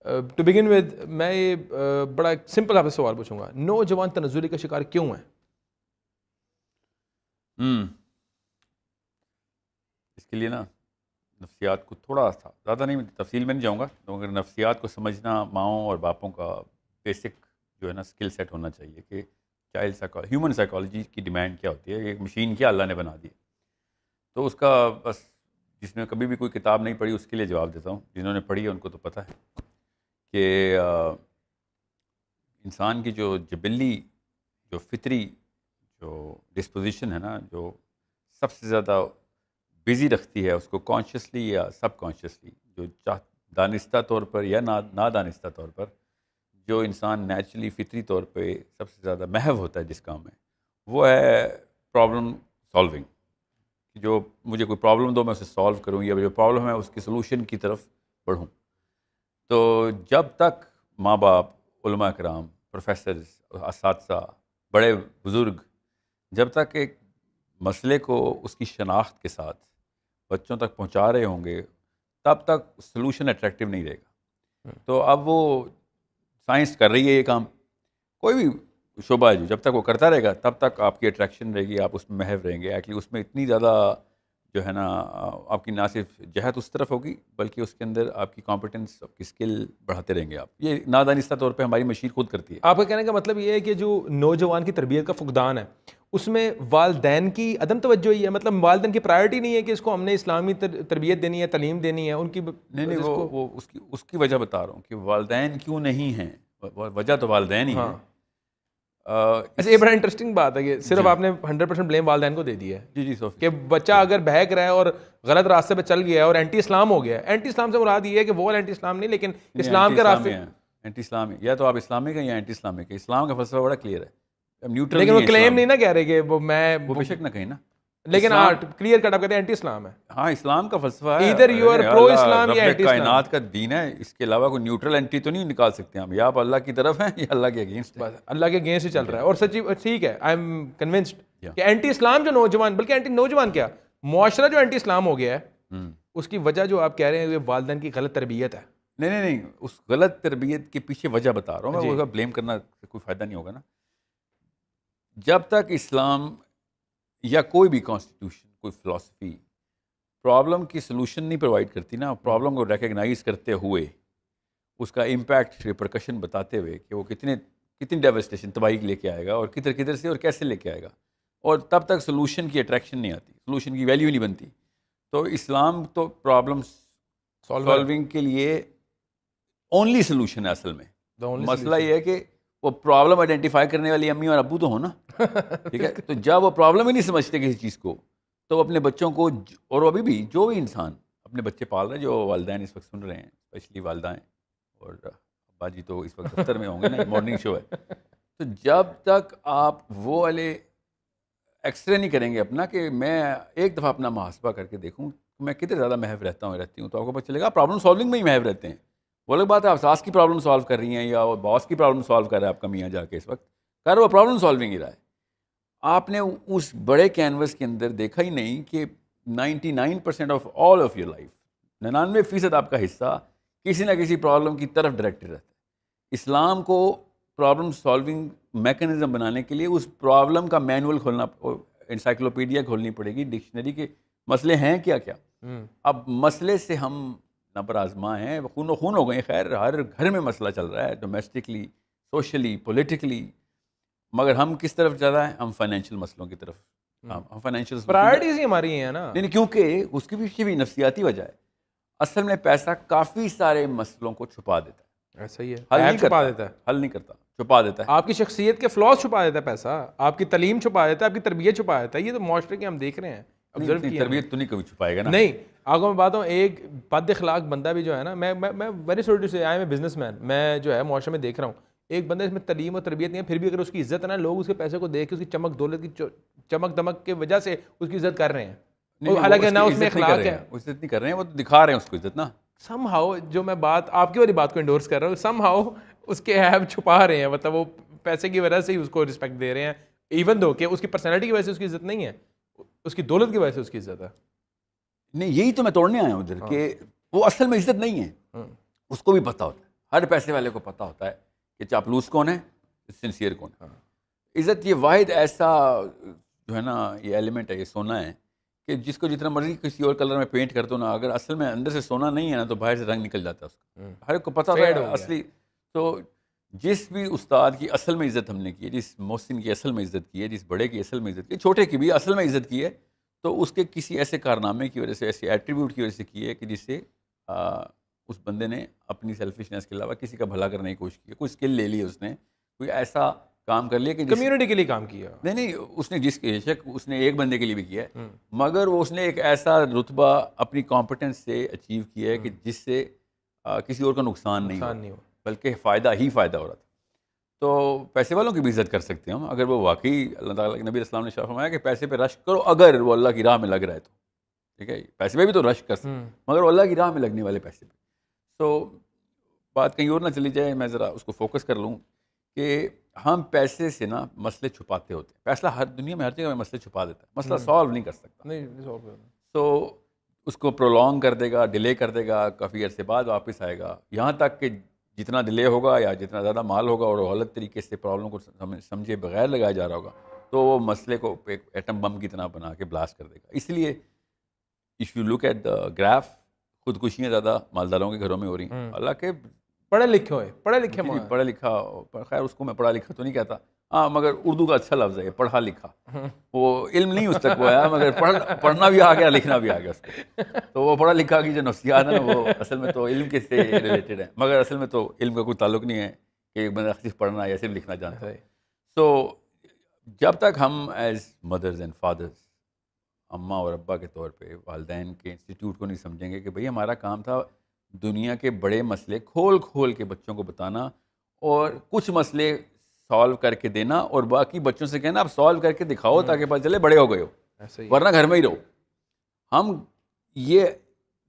To begin with میں یہ بڑا سمپل آپ سے سوال پوچھوں گا، نوجوان تنزلی کا شکار کیوں ہیں؟ اس کے لیے نا نفسیات کو تھوڑا سا زیادہ نہیں تفصیل میں نہیں جاؤں گا، مگر نفسیات کو سمجھنا ماؤں اور باپوں کا بیسک جو ہے نا اسکل سیٹ ہونا چاہیے کہ ہیومن سائیکالوجی کی ڈیمانڈ کیا ہوتی ہے، ایک مشین کیا اللہ نے بنا دی. تو اس کا بس جس نے کبھی بھی کوئی کتاب نہیں پڑھی اس کے لیے جواب دیتا ہوں، جنہوں نے پڑھی ہے ان کو تو پتہ ہے کہ انسان کی جو جبلی جو فطری جو ڈسپوزیشن ہے نا، جو سب سے زیادہ بزی رکھتی ہے اس کو کانشیسلی یا سب کانشیسلی، جو دانستہ طور پر یا نادانستہ طور پر جو انسان نیچرلی فطری طور پہ سب سے زیادہ محو ہوتا ہے جس کام میں، وہ ہے پرابلم سالونگ. جو مجھے کوئی پرابلم دو میں اسے سالو کروں، یا جو پرابلم ہے اس کی سلوشن کی طرف بڑھوں. تو جب تک ماں باپ، علماء کرام، پروفیسرز، اساتذہ، بڑے بزرگ جب تک ایک مسئلے کو اس کی شناخت کے ساتھ بچوں تک پہنچا رہے ہوں گے تب تک سلوشن اٹریکٹیو نہیں رہے گا. تو اب وہ سائنس کر رہی ہے یہ کام، کوئی بھی شعبہ ہے جب تک وہ کرتا رہے گا تب تک آپ کی اٹریکشن رہے گی، آپ اس میں محو رہیں گے. ایکچولی اس میں اتنی زیادہ جو ہے نا آپ کی نہ صرف جہت اس طرف ہوگی بلکہ اس کے اندر آپ کی کمپٹنس، آپ کی اسکل بڑھاتے رہیں گے. آپ یہ نادانستہ طور پہ ہماری مشین خود کرتی ہے. آپ کا کہنے کا مطلب یہ ہے کہ جو نوجوان کی تربیت کا فقدان ہے اس میں والدین کی عدم توجہی ہے، مطلب والدین کی پرائرٹی نہیں ہے کہ اس کو ہم نے اسلامی تربیت دینی ہے، تعلیم دینی ہے ان کی. نہیں وہ اس کی وجہ بتا رہا ہوں کہ والدین کیوں نہیں ہیں، وجہ تو والدین ہی ہیں. اچھا یہ بڑا انٹرسٹنگ بات ہے کہ صرف آپ نے 100% بلیم والدین کو دے دیا ہے. جی کہ بچہ اگر بہک رہا ہے اور غلط راستے پہ چل گیا ہے اور اینٹی اسلام ہو گیا ہے، اینٹی اسلام سے مراد یہ ہے کہ وہ اینٹی اسلام نہیں لیکن اسلام کے راستے اینٹی اسلامی، یا تو آپ اسلامک ہیں یا اینٹی اسلامک ہے. اسلام کا فلسفہ بڑا کلیئر ہے، نیوٹرل. لیکن وہ کلیم نہیں نہ کہہ رہے کہ وہ میں وہ بے شک نہ کہیں نا، لیکن کلیئر کٹ آپ کہتے ہیں اینٹی اسلام ہے. ہاں اسلام کا فلسفہ ہے ادھر یو آر پرو اسلام یا اینٹی اسلام. کائنات کا دین ہے، اس کے علاوہ کوئی نیوٹرل اینٹی تو نہیں نکال سکتے ہم. یا آپ اللہ کی طرف ہیں یا اللہ کے اگینسٹ. بس اللہ کے اگینسٹ ہی چل رہا ہے. اور سچی ٹھیک ہے، آئی ایم کنونسڈ کہ اینٹی اسلام جو نوجوان، بلکہ اینٹی نوجوان کیا معاشرہ جو اینٹی اسلام ہو گیا ہے اس کی وجہ جو آپ کہہ رہے ہیں والدین کی غلط تربیت ہے. نہیں اس غلط تربیت کے پیچھے وجہ بتا رہا ہوں میں. وہ بلیم کرنا کوئی فائدہ نہیں ہوگا نا. جب تک اسلام یا کوئی بھی کانسٹیٹیوشن، کوئی فلاسفی پرابلم کی سلوشن نہیں پرووائڈ کرتی نا، پرابلم کو ریکگنائز کرتے ہوئے اس کا امپیکٹ، ریپرکشن بتاتے ہوئے کہ وہ کتنی ڈیوسٹیشن، تباہی لے کے آئے گا اور کدھر سے اور کیسے لے کے آئے گا، اور تب تک سلوشن کی اٹریکشن نہیں آتی، سلوشن کی ویلیو نہیں بنتی. تو اسلام تو پرابلم سالونگ کے لیے اونلی سلوشن ہے اصل میں. مسئلہ یہ ہے کہ وہ پرابلم آئیڈینٹیفائی کرنے والی امی اور ابو تو ہو نا، ٹھیک ہے. تو جب وہ پرابلم ہی نہیں سمجھتے کسی چیز کو تو وہ اپنے بچوں کو، اور ابھی بھی جو بھی انسان اپنے بچے پال رہے ہیں، جو والدین اس وقت سن رہے ہیں اسپیشلی والدائیں، اور ابا جی تو اس وقت دفتر میں ہوں گے نا، مارننگ شو ہے. تو جب تک آپ وہ والے ایکس رے نہیں کریں گے اپنا کہ میں ایک دفعہ اپنا محاسبہ کر کے دیکھوں میں کتنے زیادہ محو رہتی ہوں، تو آپ کو پتہ چلے گا پرابلم سالونگ میں ہی محو رہتے ہیں. وہ لوگ بات ہے آپ ساس کی پرابلم سالو کر رہی ہیں یا وہ باس کی پرابلم سالو کر رہا ہے آپ کا میاں جا کے، اس وقت کر وہ پرابلم سالونگ ہی رہا ہے. آپ نے اس بڑے کینوس کے اندر دیکھا ہی نہیں کہ 99% of all of your life, 99% آپ کا حصہ کسی نہ کسی پرابلم کی طرف ڈائریکٹڈ رہتا ہے. اسلام کو پرابلم سالونگ میکانزم بنانے کے لیے اس پرابلم کا مینول کھولنا، انسائکلوپیڈیا کھولنی پڑے گی، ڈکشنری کے مسئلے ہیں کیا کیا. اب مسئلے سے ہم نبر آزما ہیں، خون و خون ہو گئے. خیر ہر گھر میں مسئلہ چل رہا ہے، ڈومیسٹکلی، سوشلی، پولیٹیکلی، مگر ہم کس طرف زیادہ ہیں؟ ہم فائنینشیل مسئلوں کی طرف. ہم فائنینشیل پرائرٹیز ہی ہماری ہیں نا. نہیں، کیونکہ اس کے پیچھے بھی نفسیاتی وجہ ہے. اصل میں پیسہ کافی سارے مسئلوں کو چھپا دیتا ہے. ایسا ہی ہے، حل نہیں چھپا دیتا ہے، حل نہیں کرتا، چھپا دیتا ہے. آپ کی شخصیت کے فلاز چھپا دیتا ہے پیسہ، آپ کی تعلیم چھپا دیتا ہے، آپ کی تربیت چھپا دیتا ہے. یہ تو معاشرے کے ہم دیکھ رہے ہیں، آبزرو کیا. تربیت تو نہیں کبھی چھپائے گا نا. نہیں، آپ کو میں بات ہوں، ایک بد اخلاق بندہ بھی جو ہے نا، میں ویری سوری ٹو سے، I am a business man, میں جو ہے معاشرے میں دیکھ رہا ہوں ایک بندہ اس میں تعلیم اور تربیت نہیں ہے، پھر بھی اگر اس کی عزت ہے نا، لوگ اس کے پیسے کو دیکھ کے اس کی چمک دولت کی چمک دمک کی وجہ سے اس کی عزت کر رہے ہیں. حالانکہ نہ اس میں اخلاق ہے. عزت نہیں کر رہے ہیں، وہ دکھا رہے ہیں اس کو عزت نا. سم ہاؤ جو میں بات آپ کی والی بات کو انڈورس کر رہا ہوں، سم ہاؤ اس کے عیب چھپا رہے ہیں، مطلب وہ پیسے کی وجہ سے ہی اس کو رسپیکٹ دے رہے ہیں، ایون دو کہ اس کی پرسنالٹی کی وجہ سے اس کی عزت نہیں ہے، اس کی دولت کی وجہ سے اس کی عزت ہے. نہیں، یہی تو میں توڑنے آیا ہوں ادھر کہ وہ اصل میں عزت نہیں ہے. اس کو بھی پتا ہوتا ہے، ہر پیسے والے کو پتہ ہوتا ہے کہ چاپلوس کون ہے, سنسیئر کون ہے. عزت یہ واحد ایسا جو ہے نا یہ ایلیمنٹ ہے, یہ سونا ہے کہ جس کو جتنا مرضی کسی اور کلر میں پینٹ کر دو نا, اگر اصل میں اندر سے سونا نہیں ہے نا تو باہر سے رنگ نکل جاتا ہے اس کا. ہر ایک کو پتہ ہے اصلی. تو جس بھی استاد کی اصل میں عزت ہم نے کی ہے, جس محسن کی اصل میں عزت کی ہے, جس بڑے کی اصل میں عزت کی ہے, چھوٹے کی بھی اصل میں عزت کی ہے, تو اس کے کسی ایسے کارنامے کی وجہ سے, ایسے ایٹریبیوٹ کی وجہ سے کی ہے کہ جس سے اس بندے نے اپنی سیلفشنس کے علاوہ کسی کا بھلا کرنے کی کوشش کی, کوئی اسکل لے لی اس نے, کوئی ایسا کام کر لیا کہ کمیونٹی کے لیے کام کیا. نہیں اس نے جس کے شک اس نے ایک بندے کے لیے بھی کیا ہے, مگر وہ اس نے ایک ایسا رتبہ اپنی کمپٹنس سے اچیو کیا ہے کہ جس سے کسی اور کا نقصان نہیں ہو, بلکہ فائدہ ہی فائدہ ہو رہا تھا. تو پیسے والوں کی بھی عزت کر سکتے ہیں ہم, اگر وہ واقعی اللہ تعالیٰ کے نبی علیہ السلام نے شاہ فرمایا کہ پیسے پہ رش کرو اگر وہ اللہ کی راہ میں لگ رہا ہے تو, ٹھیک ہے, پیسے پہ بھی تو رش کر سکتے مگر وہ اللہ کی راہ میں لگنے والے پیسے پہ. تو بات کہیں اور نہ چلی جائے, میں ذرا اس کو فوکس کر لوں کہ ہم پیسے سے نا مسئلے چھپاتے ہوتے ہیں. فیصلہ ہر دنیا میں ہر جگہ میں مسئلے چھپا دیتا ہے, مسئلہ سالو نہیں کر سکتا. تو اس کو پرولونگ کر دے گا, ڈیلے کر دے گا, کافی عرصے بعد واپس آئے گا, یہاں تک کہ جتنا ڈیلے ہوگا یا جتنا زیادہ مال ہوگا اور غلط طریقے سے پرابلم کو سمجھے بغیر لگایا جا رہا ہوگا تو وہ مسئلے کو ایک ایٹم بم کی طرح بنا کے بلاسٹ کر دے گا. اس لیے if you look at the graph, خودکشیاں زیادہ مالداروں کے گھروں میں ہو رہی ہیں. حالانکہ پڑھے لکھے ہوئے, پڑھے لکھے پڑھا لکھا, خیر اس کو میں پڑھا لکھا تو نہیں کہتا, ہاں مگر اردو کا اچھا لفظ ہے پڑھا لکھا. وہ علم نہیں اس تک وہ آیا, مگر پڑھنا بھی آ گیا, لکھنا بھی آ گیا اس کو. تو وہ پڑھا لکھا کی جو نفسیات ہے نا وہ اصل میں تو علم کے سے ریلیٹڈ ہے, مگر اصل میں تو علم کا کوئی تعلق نہیں ہے کہ ایک بندہ صرف پڑھنا یا صرف لکھنا جانتا ہے. تو جب تک ہم ایز مدرز اینڈ فادرز, اماں اور ابا کے طور پہ والدین کے انسٹیٹیوٹ کو نہیں سمجھیں گے کہ بھئی ہمارا کام تھا دنیا کے بڑے مسئلے کھول کھول کے بچوں کو بتانا اور کچھ مسئلے سالو کر کے دینا, اور باقی بچوں سے کہنا آپ سالو کر کے دکھاؤ تاکہ پتہ چلے بڑے ہو گئے ہو, ورنہ گھر میں ہی رہو. ہم یہ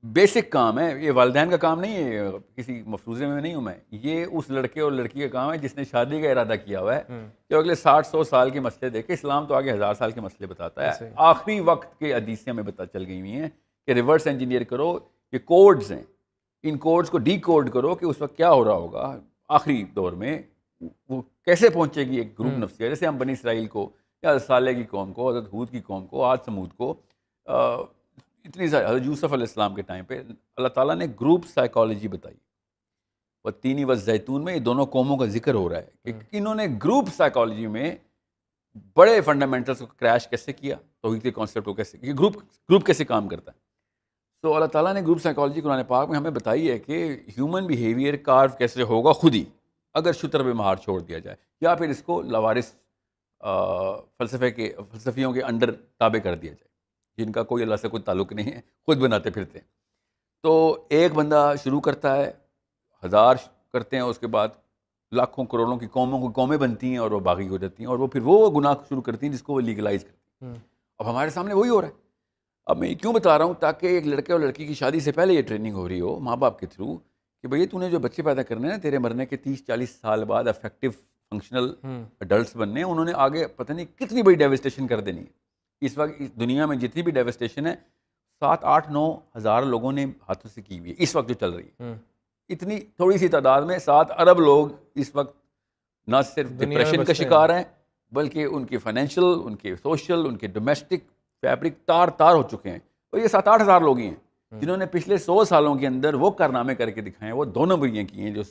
بیسک کام ہے, یہ والدین کا کام نہیں ہے, کسی مفروضے میں نہیں ہوں میں, یہ اس لڑکے اور لڑکی کا کام ہے جس نے شادی کا ارادہ کیا ہوا ہے کہ اگلے 60-100 سال کے مسئلے دیکھے. اسلام تو آگے 1000 سال کے مسئلے بتاتا ہے. آخری وقت کے حدیثیں میں پتہ چل گئی ہوئی ہیں کہ ریورس انجینئر کرو, یہ کوڈز ہیں, ان کوڈز کو ڈی کوڈ کرو کہ اس وقت کیا ہو رہا ہوگا آخری دور میں, وہ کیسے پہنچے گی ایک گروپ نفسیہ. جیسے ہم بنی اسرائیل کو یا صالح کی قوم کو, حضرت ہود کی قوم کو, عاد سمود کو, اتنی ساری, حضرت یوسف علیہ السلام کے ٹائم پہ اللہ تعالیٰ نے گروپ سائیکالوجی بتائی. والتین والزیتون میں یہ دونوں قوموں کا ذکر ہو رہا ہے کہ انہوں نے گروپ سائیکالوجی میں بڑے فنڈامنٹلس کو کریش کیسے کیا, توحید کے کانسیپٹ کو کیسے, کہ گروپ کیسے کام کرتا ہے. تو اللہ تعالیٰ نے گروپ سائیکالوجی قرآن پاک میں ہمیں بتائی ہے کہ ہیومن بیہیویئر کارو کیسے ہوگا خود ہی اگر شتر پہ مہار چھوڑ دیا جائے, یا پھر اس کو لاوارث فلسفیوں کے انڈر تابع کر دیا جائے جن کا کوئی اللہ سے کوئی تعلق نہیں ہے, خود بناتے پھرتے ہیں. تو ایک بندہ شروع کرتا ہے, 1000 کرتے ہیں, اس کے بعد لاکھوں کروڑوں کی قومیں بنتی ہیں اور وہ باغی ہو جاتی ہیں, اور وہ پھر وہ گناہ شروع کرتی ہیں جس کو وہ لیگلائز کرتی ہیں. اب ہمارے سامنے وہی ہو رہا ہے. اب میں یہ کیوں بتا رہا ہوں, تاکہ ایک لڑکے اور لڑکی کی شادی سے پہلے یہ ٹریننگ ہو رہی ہو ماں باپ کے تھرو کہ بھئی تو نے جو بچے پیدا کرنے ہیں تیرے مرنے کے 30-40 سال بعد افیکٹو فنکشنل اڈلٹس بننے ہیں, انہوں نے آگے پتہ نہیں کتنی بڑی ڈیوسٹیشن کر دینی ہے. اس وقت اس دنیا میں جتنی بھی ڈیوسٹیشن ہے 7-8-9 ہزار لوگوں نے ہاتھوں سے کی ہوئی ہے اس وقت جو چل رہی ہے. اتنی تھوڑی سی تعداد میں 7 ارب لوگ اس وقت نہ صرف ڈپریشن کا شکار ہیں بلکہ ان کے فائنینشیل, ان کے سوشل, ان کے ڈومیسٹک فیبرک تار ہو چکے ہیں. اور یہ 7-8 ہزار لوگ ہی ہیں جنہوں نے پچھلے 100 سالوں کے اندر وہ کارنامے کر کے دکھائے ہیں, وہ 2 نمبریاں کی ہیں جو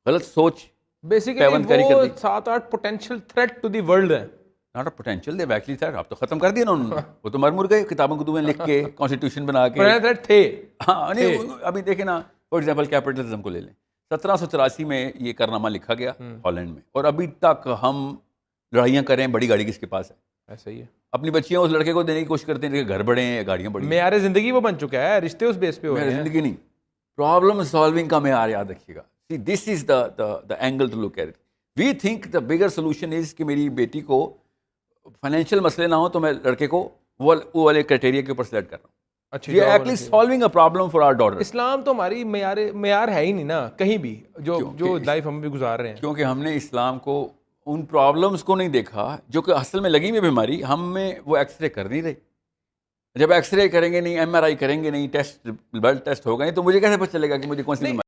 غلط سوچ بیسیکلی وہ 7-8 potential threat to the world ہے. Not a potential, they actually threat. آپ تو ختم کر دیا نا انہوں نے, وہ تو مر گئے کتابوں کو لکھ کے کانسٹیٹیوشن بنا کے. تھریٹ تھے. ہاں نہیں, ابھی دیکھیں نا فار ایگزامپل کیپٹلزم کو لے لیں, 1784 میں یہ کارنامہ لکھا گیا ہالینڈ میں, اور ابھی تک ہم لڑائیاں کر رہے ہیں بڑی گاڑی کس کے پاس ہے. ایسا ہی ہے. اپنی بچیاں اس لڑکے کو دینے کی کوشش کرتے ہیں کہ گھر بڑے ہیں, گاڑیاں بڑی ہیں. معیار زندگی وہ بن چکا ہے, رشتے اس بیس پہ ہو رہے ہیں. زندگی نہیں, پرابلم سالونگ کا معیار یاد رکھیے گا. This is the angle to look at it. We think the bigger solution is کہ میری بیٹی کو فائنینشیل مسئلے نہ ہو تو میں لڑکے کو وہ والے کرائٹیریا کے اوپر سلیکٹ کر رہا ہوں. We are at least solving a problem for our daughter. اسلام تو ہماری معیار ہے ہی نہیں نا کہیں بھی, جو لائف ہم بھی گزار رہے ہیں. کیونکہ ہم نے اسلام کو ان پرابلمس کو نہیں دیکھا جو کہ اصل میں لگی ہوئی بیماری, ہم میں وہ ایکس رے کر نہیں رہے. جب ایکس رے کریں گے نہیں, ایم آر آئی کریں گے نہیں, ٹیسٹ بلڈ ٹیسٹ ہوگا نہیں, تو مجھے کیسے پتہ چلے گا کہ مجھے کون سی بیماری